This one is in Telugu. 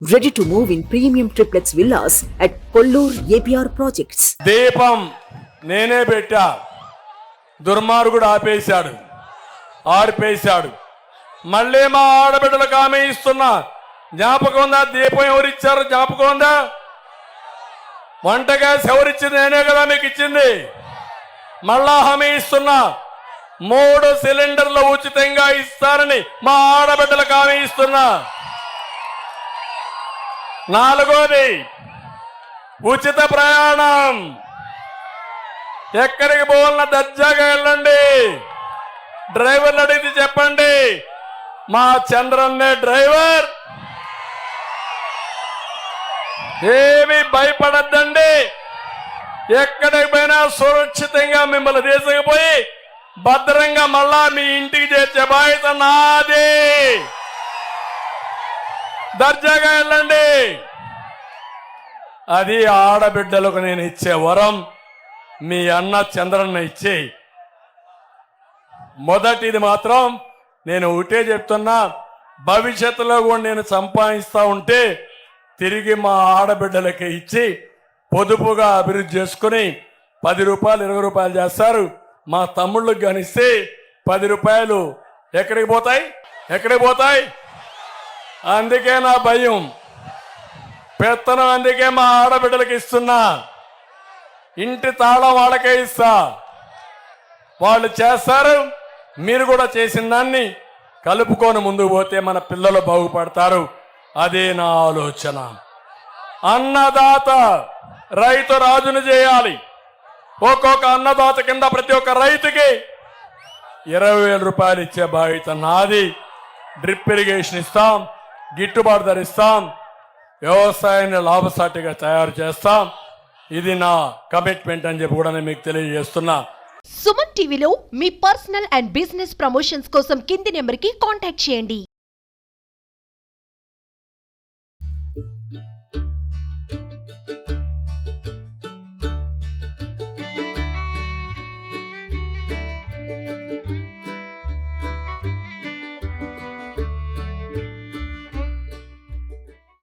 Ready to move in premium triplex villas at Kollur APR Projects. దీపం నేనే పెట్టా, దుర్మార్గుడు ఆర్పేశాడు. మళ్ళీ మా ఆడబిడ్డలకు హామీ ఇస్తున్నా, జ్ఞాపకం ఉందా? దీపం ఎవరిచ్చారు జ్ఞాపకం ఉందా? వంట గ్యాస్ ఎవరిచ్చింది? నేనే కదా మీకు ఇచ్చింది. మళ్ళా హామీ ఇస్తున్నా, 3 సిలిండర్లు ఉచితంగా ఇస్తారని మా ఆడబిడ్డలకు హామీ ఇస్తున్నా. 4వది ఉచిత ప్రయాణం. ఎక్కడికి పోవాలన్నా దర్జాగా వెళ్ళండి. డ్రైవర్ని అడిగితే చెప్పండి, మా చంద్రన్నే డ్రైవర్. ఏమి భయపడద్దండి. ఎక్కడికి పోయినా సురక్షితంగా మిమ్మల్ని తీసుకుపోయి భద్రంగా మళ్ళా మీ ఇంటికి చేర్చే బాధ్యత నాది. దర్జాగా వెళ్ళండి. అది ఆడబిడ్డలకు నేను ఇచ్చే వరం. మీ అన్న చంద్రన్న ఇచ్చే మొదటిది మాత్రం నేను ఒకటే చెప్తున్నా, భవిష్యత్తులో కూడా నేను సంపాదిస్తా ఉంటే తిరిగి మా ఆడబిడ్డలకి ఇచ్చి పొదుపుగా అభివృద్ధి చేసుకుని 10 రూపాయలు 20 రూపాయలు చేస్తారు. మా తమ్ముళ్ళకి గనిస్తే 10 రూపాయలు ఎక్కడికి పోతాయి? అందుకే నా భయం, పెత్తనం. అందుకే మా ఆడబిడ్డలకి ఇస్తున్నా. ఇంటి తాళం వాళ్ళకే ఇస్తా, వాళ్ళు చేస్తారు. మీరు కూడా చేసిన దాన్ని కలుపుకొని ముందుకు పోతే మన పిల్లలు బాగుపడతారు. అదే నా ఆలోచన. అన్నదాత రైతు రాజును చేయాలి. ఒక్కొక్క అన్నదాత కింద ప్రతి ఒక్క రైతుకి 20,000 రూపాయలు ఇచ్చే బాధ్యత నాది. డ్రిప్ ఇరిగేషన్ ఇస్తాం, గిట్టుబాటు ధర ఇస్తాం, వ్యవసాయాన్ని లాభసాటిగా తయారు చేస్తాం. ఇది నా కమిట్మెంట్ అని చెప్పి కూడా నేను మీకు తెలియజేస్తున్నా. సుమన్ టీవీలో మీ పర్సనల్ అండ్ బిజినెస్ ప్రమోషన్స్ కోసం కింది నెంబర్కి కాంటాక్ట్ చేయండి.